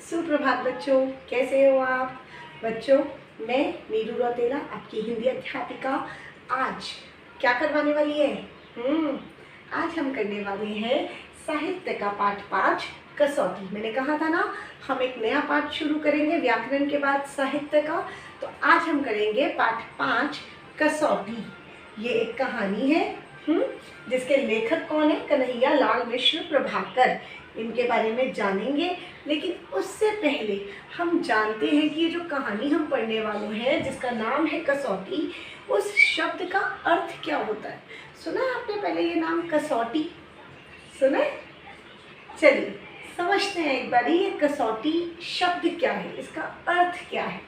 सुप्रभात बच्चों, कैसे हो आप बच्चों। मैं नीरू रौतेला, आपकी हिंदी अध्यापिका, आज क्या करवाने वाली है। आज हम करने वाले हैं साहित्य का पाठ 5 कसौटी। मैंने कहा था ना, हम एक नया पाठ शुरू करेंगे व्याकरण के बाद साहित्य का। तो आज हम करेंगे पाठ 5 कसौटी। ये एक कहानी है जिसके लेखक कौन है, कन्हैया लाल मिश्र प्रभाकर। इनके बारे में जानेंगे, लेकिन उससे पहले हम जानते हैं कि ये जो कहानी हम पढ़ने वाले हैं जिसका नाम है कसौटी, उस शब्द का अर्थ क्या होता है। सुना है आपने पहले ये नाम कसौटी, सुना है? चलिए समझते हैं एक बार ये कसौटी शब्द क्या है, इसका अर्थ क्या है।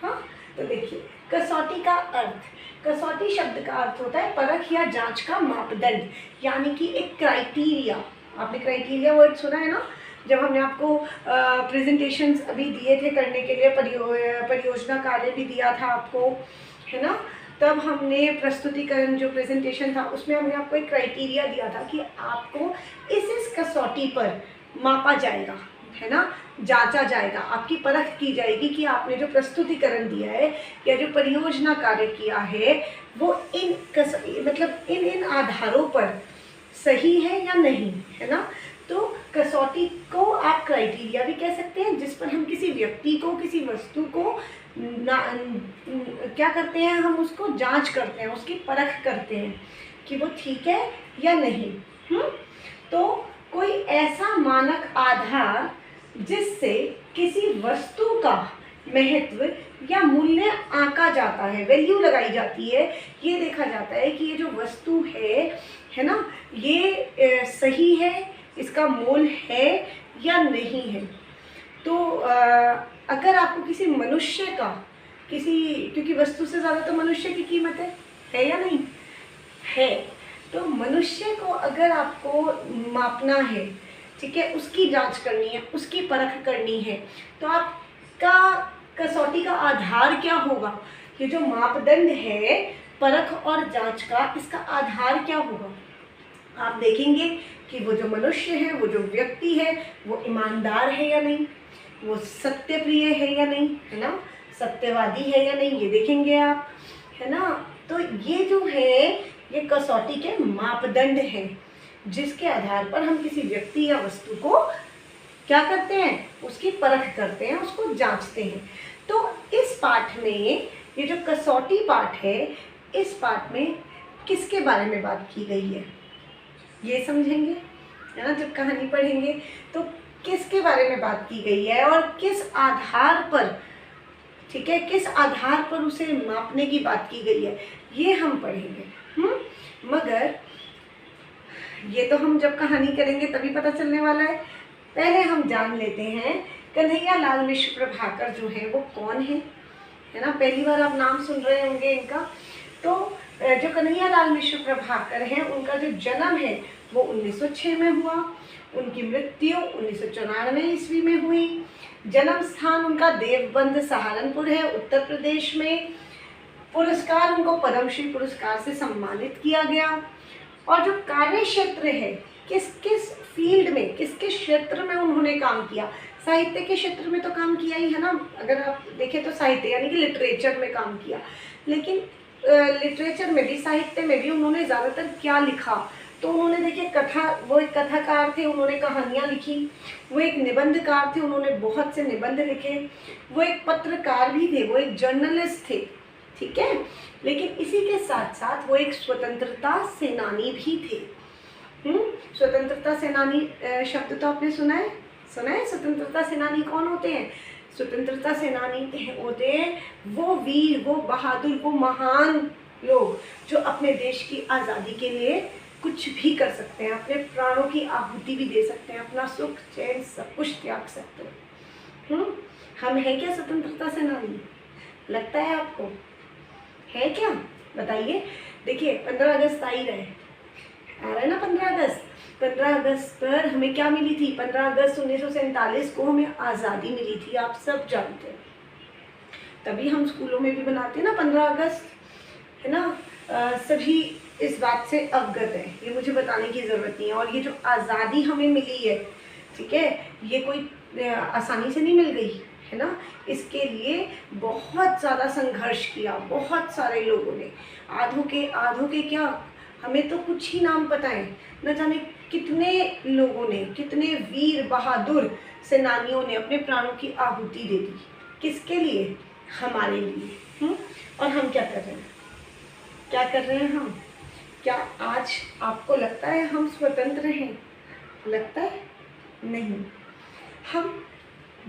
हाँ, तो देखिए कसौटी का अर्थ, कसौटी शब्द का अर्थ होता है परख या जांच का मापदंड, यानी कि एक क्राइटेरिया। आपने क्राइटेरिया वर्ड सुना है ना, जब हमने आपको प्रेजेंटेशंस अभी दिए थे करने के लिए, परियोजना कार्य भी दिया था आपको, है ना। तब हमने प्रस्तुतिकरण जो प्रेजेंटेशन था उसमें हमने आपको एक क्राइटेरिया दिया था कि आपको इस कसौटी पर मापा जाएगा, है ना, जांचा जाएगा, आपकी परख की जाएगी कि आपने जो प्रस्तुतिकरण दिया है या जो परियोजना कार्य किया है वो इन आधारों पर सही है या नहीं, है ना। तो कसौटी को आप क्राइटेरिया भी कह सकते हैं, जिस पर हम किसी व्यक्ति को, किसी वस्तु को क्या करते हैं, हम उसको जांच करते हैं, उसकी परख करते हैं कि वो ठीक है या नहीं। तो कोई ऐसा मानक आधार जिससे किसी वस्तु का महत्व या मूल्य आंका जाता है, वैल्यू लगाई जाती है, ये देखा जाता है कि ये जो वस्तु है ना, ये सही है, इसका मोल है या नहीं है। तो अगर आपको किसी मनुष्य का, क्योंकि वस्तु से ज़्यादा तो मनुष्य की कीमत है या नहीं है, तो मनुष्य को अगर आपको मापना है, ठीक है, उसकी जांच करनी है, उसकी परख करनी है, तो आपका कसौटी का आधार क्या होगा। ये जो मापदंड है परख और जांच का, इसका आधार क्या होगा। आप देखेंगे कि वो जो मनुष्य है, वो जो व्यक्ति है, वो ईमानदार है या नहीं, वो सत्य प्रिय है या नहीं, है ना, सत्यवादी है या नहीं, ये देखेंगे आप, है ना। तो ये जो है ये कसौटी के मापदंड हैं, जिसके आधार पर हम किसी व्यक्ति या वस्तु को क्या करते हैं, उसकी परख करते हैं, उसको जांचते हैं। तो इस पाठ में, ये जो कसौटी पाठ है, इस पाठ में किसके बारे में बात की गई है ये समझेंगे, है ना। जब कहानी पढ़ेंगे तो किसके बारे में बात की गई है और किस आधार पर, ठीक है, किस आधार पर उसे मापने की बात की गई है, ये हम पढ़ेंगे। मगर ये तो हम जब कहानी करेंगे तभी पता चलने वाला है। पहले हम जान लेते हैं कन्हैया लाल मिश्र प्रभाकर जो है वो कौन है ना। पहली बार आप नाम सुन रहे होंगे इनका। तो जो कन्हैया लाल मिश्र प्रभाकर हैं, उनका जो जन्म है वो 1906 में हुआ, उनकी मृत्यु 1994 ईस्वी में हुई। जन्म स्थान उनका देवबंद सहारनपुर है, उत्तर प्रदेश में। पुरस्कार उनको पद्मश्री पुरस्कार से सम्मानित किया गया। और जो कार्य क्षेत्र है, किस किस फील्ड में, किस किस क्षेत्र में उन्होंने काम किया, साहित्य के क्षेत्र में तो काम किया ही है ना। अगर आप देखें तो साहित्य यानी कि लिटरेचर में काम किया, लेकिन लिटरेचर में भी, साहित्य में भी उन्होंने ज़्यादातर क्या लिखा, तो उन्होंने देखिए वो एक कथाकार थे, उन्होंने कहानियाँ लिखी। वो एक निबंधकार थे, उन्होंने बहुत से निबंध लिखे। वो एक पत्रकार भी थे, वो एक जर्नलिस्ट थे, ठीक है। लेकिन इसी के साथ साथ वो एक स्वतंत्रता सेनानी भी थे। स्वतंत्रता सेनानी शब्द तो आपने सुना है। स्वतंत्रता सेनानी कौन होते हैं। स्वतंत्रता सेनानी होते हैं वो वीर, वो बहादुर, वो महान लोग जो अपने देश की आज़ादी के लिए कुछ भी कर सकते हैं, अपने प्राणों की आहुति भी दे सकते हैं, अपना सुख चैन सब कुछ त्याग सकते हैं। हम हैं क्या स्वतंत्रता सेनानी, लगता है आपको है क्या, बताइए। देखिए 15 अगस्त आ रहा है ना। 15 अगस्त पर हमें क्या मिली थी, 15 अगस्त 1947 को हमें आज़ादी मिली थी, आप सब जानते हैं। तभी हम स्कूलों में भी बनाते हैं ना 15 अगस्त, है ना। सभी इस बात से अवगत है, ये मुझे बताने की ज़रूरत नहीं है। और ये जो आज़ादी हमें मिली है ठीक है, ये कोई आसानी से नहीं मिल गई, है ना। इसके लिए बहुत ज़्यादा संघर्ष किया बहुत सारे लोगों ने, आधों के क्या, हमें तो कुछ ही नाम पता है, न जाने कितने लोगों ने, कितने वीर बहादुर सेनानियों ने अपने प्राणों की आहुति दे दी। किसके लिए? हमारे लिए। और हम क्या कर रहे हैं? क्या कर रहे हैं हम? क्या आज आपको लगता है हम स्वतंत्र हैं? लगता है? नहीं। हम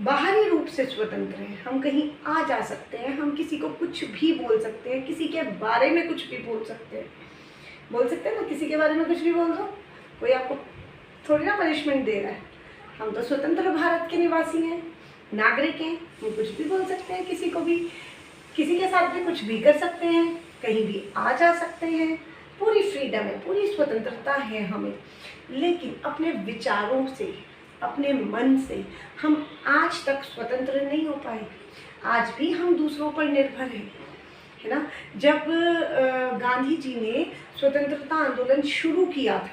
बाहरी रूप से स्वतंत्र हैं, हम कहीं आ जा सकते हैं, हम किसी को कुछ भी बोल सकते हैं, किसी के बारे में कुछ भी बोल सकते हैं ना, किसी के बारे में कुछ भी बोल दो, कोई आपको थोड़ी ना पनिशमेंट दे रहा है। हम तो स्वतंत्र भारत के निवासी हैं, नागरिक हैं, हम कुछ भी बोल सकते हैं, किसी को भी, किसी के साथ भी कुछ भी कर सकते हैं, कहीं भी आ जा सकते हैं, पूरी फ्रीडम है, पूरी स्वतंत्रता है हमें। लेकिन अपने विचारों से, अपने मन से हम आज तक स्वतंत्र नहीं हो पाए। आज भी हम दूसरों पर निर्भर हैं, है ना। जब गांधी जी ने स्वतंत्रता आंदोलन शुरू किया था,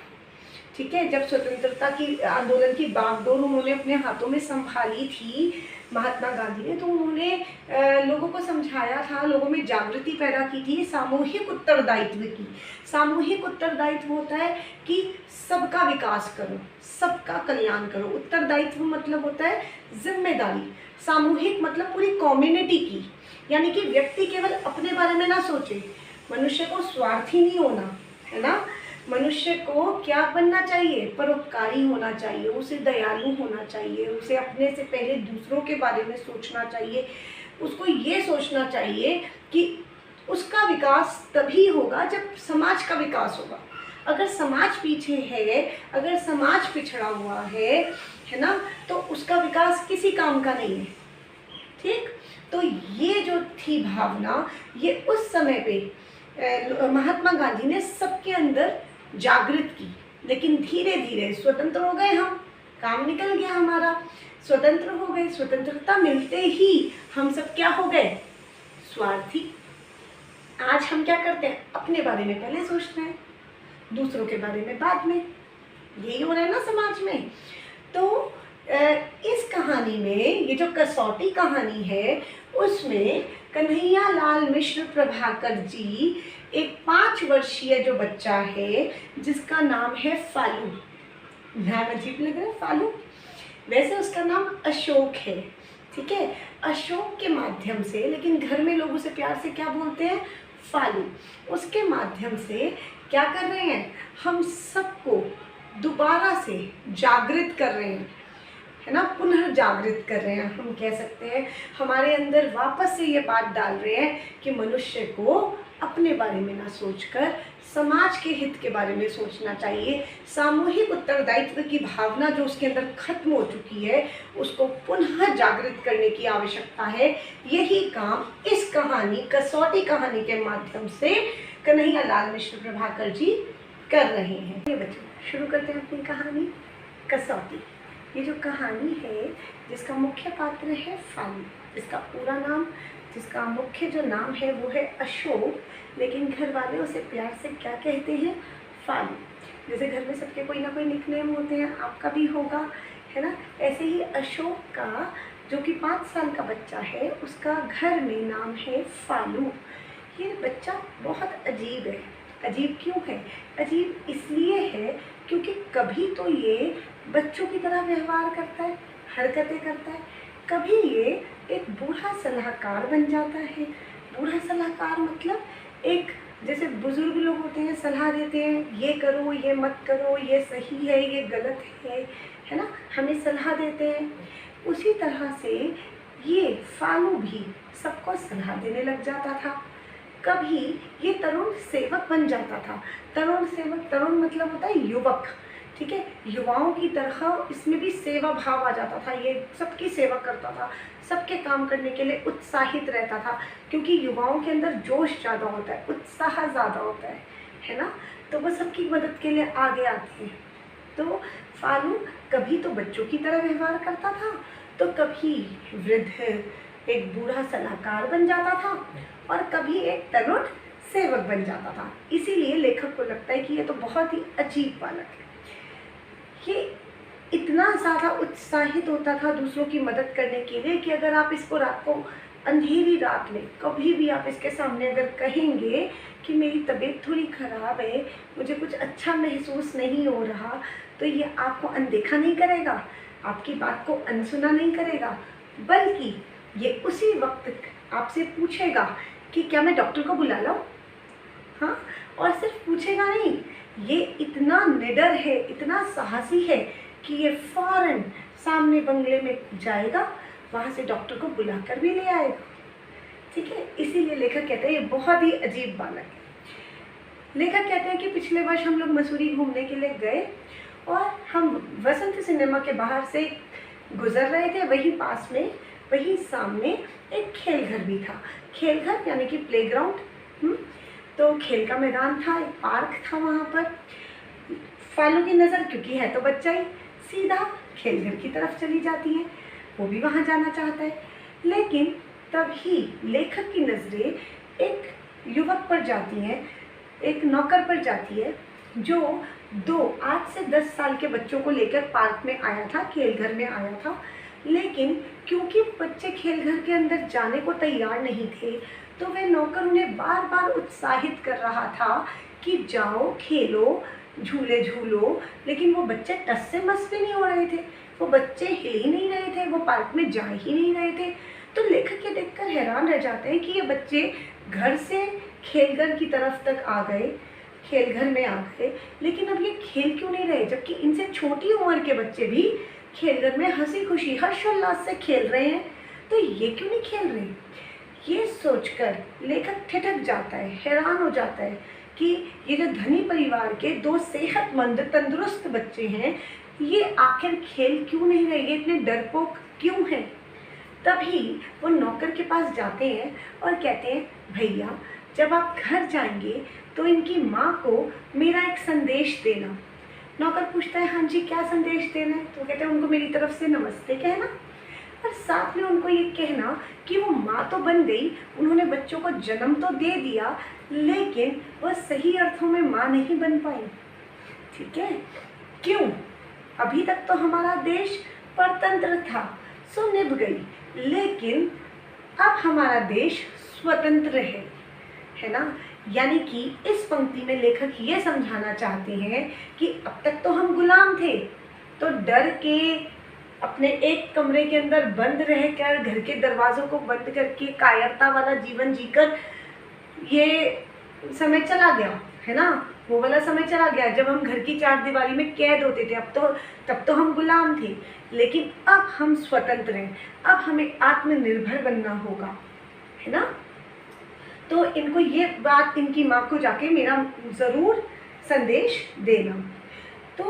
ठीक है, जब स्वतंत्रता की आंदोलन की बागडोर उन्होंने अपने हाथों में संभाली थी महात्मा गांधी ने, तो उन्होंने लोगों को समझाया था, लोगों में जागृति पैदा की थी सामूहिक उत्तरदायित्व की। सामूहिक उत्तरदायित्व होता है कि सबका विकास करो, सबका कल्याण करो। उत्तरदायित्व मतलब होता है जिम्मेदारी, सामूहिक मतलब पूरी कम्युनिटी की, यानी कि व्यक्ति केवल अपने बारे में ना सोचे, मनुष्य को स्वार्थी नहीं होना, है ना। मनुष्य को क्या बनना चाहिए? परोपकारी होना चाहिए, उसे दयालु होना चाहिए, उसे अपने से पहले दूसरों के बारे में सोचना चाहिए, उसको ये सोचना चाहिए कि उसका विकास तभी होगा जब समाज का विकास होगा। अगर समाज पीछे है, अगर समाज पिछड़ा हुआ है ना, तो उसका विकास किसी काम का नहीं है, ठीक। तो ये जो थी भावना, ये उस समय पे महात्मा गांधी ने सबके अंदर जागृत की। लेकिन धीरे धीरे स्वतंत्र हो गए हम, काम निकल गया हमारा, स्वतंत्र हो गए। स्वतंत्रता मिलते ही हम सब क्या हो गए? स्वार्थी। आज हम क्या करते हैं? अपने बारे में पहले सोचते हैं, दूसरों के बारे में बाद में। यही हो रहा है ना समाज में। तो इस कहानी में, ये जो कसौटी कहानी है, उसमें कन्हैया लाल मिश्र प्रभाकर जी, एक 5 वर्षीय जो बच्चा है जिसका नाम है फालू। नाम अजीब लग रहा है, फालू। वैसे उसका नाम अशोक है, ठीक है। अशोक के माध्यम से, लेकिन घर में लोग उसे प्यार से क्या बोलते हैं? फालू। उसके माध्यम से क्या कर रहे हैं? हम सबको दोबारा से जागृत कर रहे हैं, है ना, पुनः जागृत कर रहे हैं। हम कह सकते हैं हमारे अंदर वापस से ये बात डाल रहे हैं कि मनुष्य को अपने बारे में ना सोचकर समाज के हित के बारे में सोचना चाहिए। सामूहिक उत्तरदायित्व की भावना जो उसके अंदर खत्म हो चुकी है, उसको पुनः जागृत करने की आवश्यकता है। यही काम इस कहानी, कसौटी कहानी के माध्यम से कन्हैया लाल मिश्र प्रभाकर जी कर रहे हैं। ये बच्चों, शुरू करते हैं अपनी कहानी कसौटी। ये जो कहानी है, जिसका मुख्य पात्र है फालू, इसका पूरा नाम, जिसका मुख्य जो नाम है वो है अशोक, लेकिन घर वाले उसे प्यार से क्या कहते हैं? फालू। जैसे घर में सबके कोई ना कोई निकनेम होते हैं, आपका भी होगा, है ना। ऐसे ही अशोक का, जो कि 5 साल का बच्चा है, उसका घर में नाम है फालू। ये बच्चा बहुत अजीब है। अजीब क्यों है? अजीब इसलिए है क्योंकि कभी तो ये बच्चों की तरह व्यवहार करता है, हरकतें करता है, कभी ये एक बूढ़ा सलाहकार बन जाता है। बूढ़ा सलाहकार मतलब एक, जैसे बुजुर्ग लोग होते हैं, सलाह देते हैं, ये करो, ये मत करो, ये सही है, ये गलत है ना, हमें सलाह देते हैं। उसी तरह से ये फालू भी सबको सलाह देने लग जाता था। कभी ये तरुण सेवक बन जाता था। तरुण सेवक, तरुण मतलब होता है युवक, ठीक है। युवाओं की तरह इसमें भी सेवा भाव आ जाता था। ये सबकी सेवा करता था, सबके काम करने के लिए उत्साहित रहता था, क्योंकि युवाओं के अंदर जोश ज़्यादा होता है, उत्साह ज़्यादा होता है ना। तो वो सबकी मदद के लिए आगे आते हैं। तो फालू कभी तो बच्चों की तरह व्यवहार करता था, तो कभी वृद्ध, एक बूढ़ा सलाहकार बन जाता था, और कभी एक तरुण सेवक बन जाता था। इसीलिए लेखक को लगता है कि ये तो बहुत ही अजीब बालक है। ये इतना ज़्यादा उत्साहित होता था दूसरों की मदद करने के लिए कि अगर आप इसको रात को, अंधेरी रात में कभी भी आप इसके सामने अगर कहेंगे कि मेरी तबीयत थोड़ी ख़राब है, मुझे कुछ अच्छा महसूस नहीं हो रहा, तो ये आपको अनदेखा नहीं करेगा, आपकी बात को अनसुना नहीं करेगा, बल्कि ये उसी वक्त आपसे पूछेगा कि क्या मैं डॉक्टर को बुला लाऊं? हाँ, और सिर्फ पूछेगा नहीं, ये इतना निडर है, इतना साहसी है कि ये फ़ौरन सामने बंगले में जाएगा, वहाँ से डॉक्टर को बुलाकर भी ले आएगा। ठीक है, इसीलिए लेखक कहते हैं ये बहुत ही अजीब बालक है। लेखक कहते हैं कि पिछले वर्ष हम लोग मसूरी घूमने के लिए गए और हम वसंत सिनेमा के बाहर से गुजर रहे थे, वहीं पास में, वहीं सामने एक खेल घर भी था। खेल घर यानी कि प्लेग्राउंड। तो खेल का मैदान था, एक पार्क था वहाँ पर। फालू की नज़र, क्योंकि है तो बच्चा ही, सीधा खेल घर की तरफ चली जाती है, वो भी वहाँ जाना चाहता है। लेकिन तभी लेखक की नज़रें एक युवक पर जाती हैं, एक नौकर पर जाती है, जो 8 से 10 साल के बच्चों को लेकर पार्क में आया था, खेल घर में आया था। लेकिन क्योंकि बच्चे खेल घर के अंदर जाने को तैयार नहीं थे, तो वह नौकर उन्हें बार बार उत्साहित कर रहा था कि जाओ खेलो, झूले झूलो। लेकिन वो बच्चे टस से मस भी नहीं हो रहे थे, वो बच्चे हिल ही नहीं रहे थे, वो पार्क में जा ही नहीं रहे थे। तो लेखक ये देखकर हैरान रह जाते हैं कि ये बच्चे घर से खेलघर की तरफ तक आ गए, खेल घर में आ गए, लेकिन अब ये खेल क्यों नहीं रहे, जबकि इनसे छोटी उम्र के बच्चे भी खेलघर में हंसी खुशी हर्षोल्लास से खेल रहे हैं, तो ये क्यों नहीं खेल रहे? ये सोचकर लेखक ठिठक जाता है, हैरान हो जाता है कि ये जो धनी परिवार के 2 सेहतमंद तंदुरुस्त बच्चे हैं, ये आखिर खेल क्यों नहीं रहे, ये इतने डरपोक क्यों हैं। तभी वो नौकर के पास जाते हैं और कहते हैं, भैया जब आप घर जाएंगे तो इनकी माँ को मेरा एक संदेश देना। नौकर पूछता है, हाँ जी क्या संदेश देना है? तो कहते हैं, उनको मेरी तरफ से नमस्ते कहना, और साथ में उनको ये कहना कि वो माँ तो बन गई, उन्होंने बच्चों को जन्म तो दे दिया, लेकिन वह सही अर्थों में माँ नहीं बन पाई। ठीक है, क्यों? अभी तक तो हमारा देश परतंत्र था, सो निभ गई, लेकिन अब हमारा देश स्वतंत्र है ना। यानी कि इस पंक्ति में लेखक ये समझाना चाहते हैं कि अब तक तो हम गुलाम थे, तो डर के अपने एक कमरे के अंदर बंद रहकर, घर के दरवाज़ों को बंद करके कायरता वाला जीवन जीकर ये समय चला गया, है ना। वो वाला समय चला गया जब हम घर की 4 दीवारी में कैद होते थे। तब तो हम गुलाम थे, लेकिन अब हम स्वतंत्र हैं, अब हमें आत्मनिर्भर बनना होगा, है ना। तो इनको ये बात, इनकी माँ को जाके मेरा ज़रूर संदेश देना। तो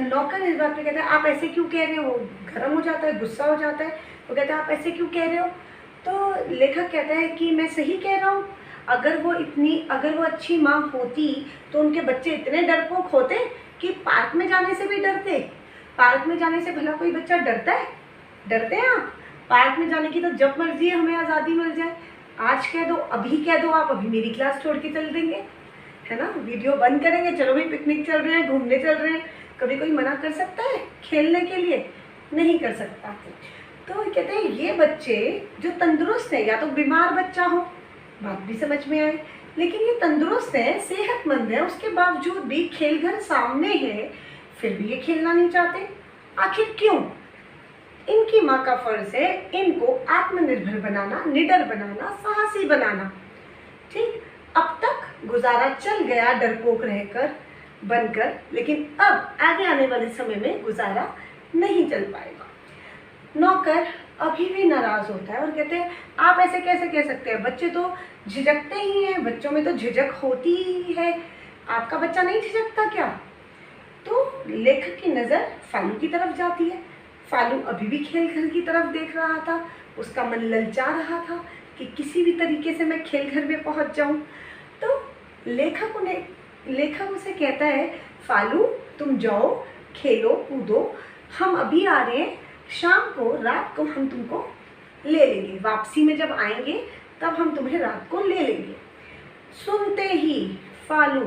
नौकर इस बात पे कहता है, आप ऐसे क्यों कह रहे हो? गर्म हो जाता है, गुस्सा हो जाता है। वो कहता है, आप ऐसे क्यों कह रहे हो? तो लेखक कहता है कि मैं सही कह रहा हूँ। अगर वो अच्छी माँ होती तो उनके बच्चे इतने डरपोक होते कि पार्क में जाने से भी डरते। पार्क में जाने से भला कोई बच्चा डरता है? डरते हैं आप? पार्क में जाने की तो जब मर्जी हमें आज़ादी मिल जाए। आज कह दो, अभी कह दो, आप अभी मेरी क्लास छोड़ के चल देंगे, है ना। वीडियो बंद करेंगे, चलो भाई पिकनिक चल रहे हैं, घूमने चल रहे हैं। कभी कोई मना कर सकता है खेलने के लिए? नहीं कर सकता। तो कहते हैं ये बच्चे जो तंदुरुस्त है, या तो बीमार बच्चा हो, बात भी समझ में आए, लेकिन ये तंदुरुस्त है, सेहतमंद है, उसके बावजूद भी खेलघर सामने है, फिर भी ये खेलना नहीं चाहते। आखिर क्यों? इनकी माँ का फर्ज है इनको आत्मनिर्भर बनाना, निडर बनाना, साहसी बनाना। ठीक, अब तक गुजारा चल गया डरपोक रहकर, बनकर, लेकिन अब आगे आने वाले समय में गुजारा नहीं चल पाएगा। नौकर अभी भी नाराज़ होता है और कहते हैं, आप ऐसे कैसे कह सकते हैं? बच्चे तो झिझकते ही हैं, बच्चों में तो झिझक होती ही है, आपका बच्चा नहीं झिझकता क्या? तो लेखक की नज़र फालू की तरफ जाती है। फालू अभी भी खेल घर की तरफ देख रहा था, उसका मन ललचा रहा था कि किसी भी तरीके से मैं खेल घर में पहुंच जाऊं। तो लेखक उसे कहता है, फालू तुम जाओ, खेलो कूदो, हम अभी आ रहे हैं, शाम को, रात को हम तुमको ले लेंगे, वापसी में जब आएंगे तब हम तुम्हें रात को ले लेंगे। सुनते ही फालू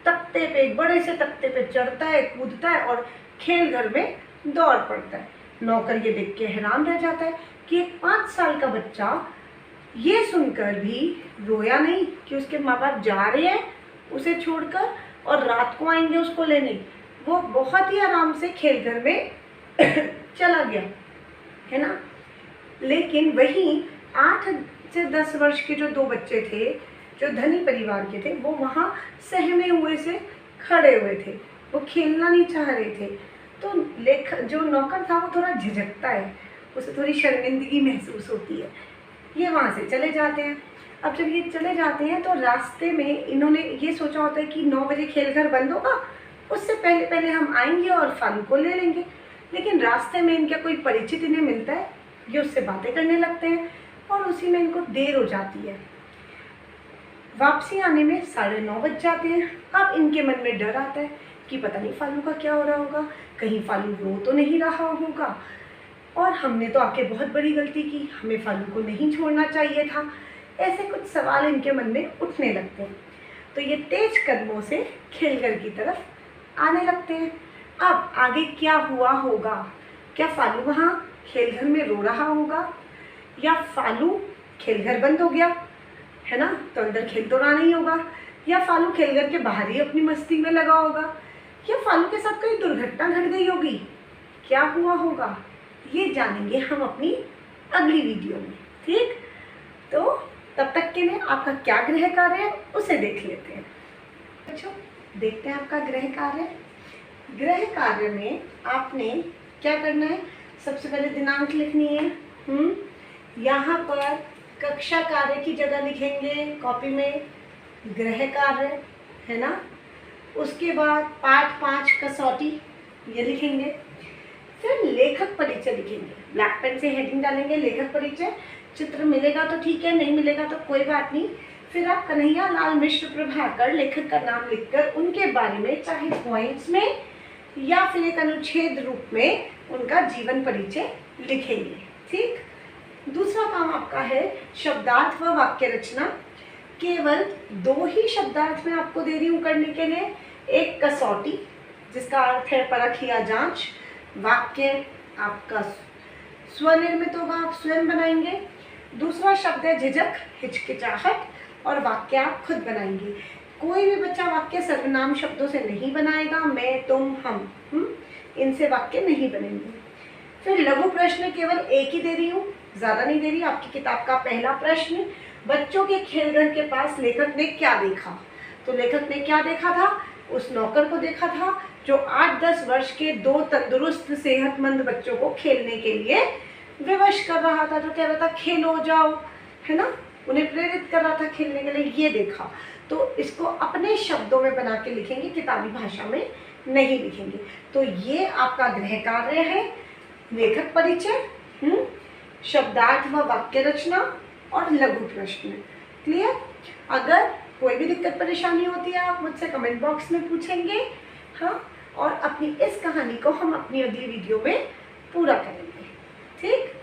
तख्ते पे, बड़े से तख्ते पे चढ़ता है, कूदता है और खेल घर में दौड़ पड़ता है। नौकर ये देख के हैरान रह जाता है कि एक 5 साल का बच्चा ये सुनकर भी रोया नहीं कि उसके माँ बाप जा रहे हैं उसे छोड़कर और रात को आएंगे उसको लेने। वो बहुत ही आराम से खेल घर में चला गया, है ना। लेकिन वहीं 8 से 10 वर्ष के जो 2 बच्चे थे जो धनी परिवार के थे, वो वहाँ सहमे हुए से खड़े हुए थे, वो खेलना नहीं चाह रहे थे। तो जो नौकर था वो थोड़ा झिझकता है, उसे थोड़ी शर्मिंदगी महसूस होती है। ये वहाँ से चले जाते हैं। अब जब ये चले जाते हैं तो रास्ते में इन्होंने ये सोचा होता है कि 9 बजे खेल घर बंद होगा, उससे पहले पहले हम आएंगे और फालू को ले लेंगे। लेकिन रास्ते में इनका कोई परिचित इन्हें मिलता है, ये उससे बातें करने लगते हैं और उसी में इनको देर हो जाती है। वापसी आने में 9:30 बज जाते हैं। अब इनके मन में डर आता है कि पता नहीं फालू का क्या हो रहा होगा, कहीं फालू रो तो नहीं रहा होगा, और हमने तो आके बहुत बड़ी गलती की, हमें फालू को नहीं छोड़ना चाहिए था। ऐसे कुछ सवाल इनके मन में उठने लगते हैं। तो ये तेज कदमों से खेलघर की तरफ आने लगते हैं। अब आगे क्या हुआ होगा? क्या फालू वहाँ खेलघर में रो रहा होगा, या फालू खेलघर बंद हो गया, है ना, तो अंदर खेल तो रहा नहीं होगा, या फालू खेलघर के बाहर ही अपनी मस्ती में लगा होगा, या फालू के साथ कोई दुर्घटना घट गई होगी, क्या हुआ होगा, ये जानेंगे हम अपनी अगली वीडियो में। ठीक, तो तब तक के लिए आपका क्या गृह कार्य है उसे देख लेते हैं। बच्चों, देखते हैं आपका गृह कार्य। गृह कार्य में आपने क्या करना है? सबसे पहले दिनांक लिखनी है। यहाँ पर कक्षा कार्य की जगह लिखेंगे कॉपी में गृह कार्य, है ना। उसके बाद पाठ 5 कसौटी ये लिखेंगे। फिर लेखक परिचय लिखेंगे, ब्लैक पेन से हेडिंग डालेंगे लेखक परिचय। चित्र मिलेगा तो ठीक है, नहीं मिलेगा तो कोई बात नहीं। फिर आप कन्हैया लाल मिश्र प्रभाकर लेखक का नाम लिखकर उनके बारे में चाहे पॉइंट्स में या फिर एक अनुच्छेद रूप में उनका जीवन परिचय लिखेंगे। ठीक, दूसरा काम आपका है शब्दार्थ व वाक्य रचना। केवल 2 ही शब्दार्थ में आपको दे रही हूँ करने के लिए। एक कसौटी जिसका अर्थ है परख या जांच, वाक्य आपका स्वनिर्मित होगा, आप स्वयं बनाएंगे। दूसरा शब्द है झिझक, हिचकिचाहट, और वाक्य आप खुद बनाएंगे। कोई भी बच्चा वाक्य सर्वनाम शब्दों से नहीं बनाएगा, मैं, तुम, हम, इनसे वाक्य नहीं बनेंगे। फिर लघु प्रश्न केवल एक ही दे रही हूँ, ज़्यादा नहीं दे रही। आपकी किताब का पहला प्रश्न, बच्चों के खेलघर के पास लेखक ने क्या देखा? तो लेखक ने क्या देखा था? उस नौकर को देखा था जो 8-10 वर्ष के 2 तंदुरुस्त सेहतमंद बच्चों को खेलने के लिए विवश कर रहा था, जो कह रहा था खेलो जाओ, है ना, उन्हें प्रेरित कर रहा था खेलने के लिए। ये देखा, तो इसको अपने शब्दों में बना के लिखेंगे, किताबी भाषा में नहीं लिखेंगे। तो ये आपका गृह कार्य है, लेखक परिचय, शब्दार्थ व वाक्य रचना और लघु प्रश्न। क्लियर? अगर कोई भी दिक्कत परेशानी होती है आप मुझसे कमेंट बॉक्स में पूछेंगे। हाँ, और अपनी इस कहानी को हम अपनी अगली वीडियो में पूरा करेंगे। ठीक।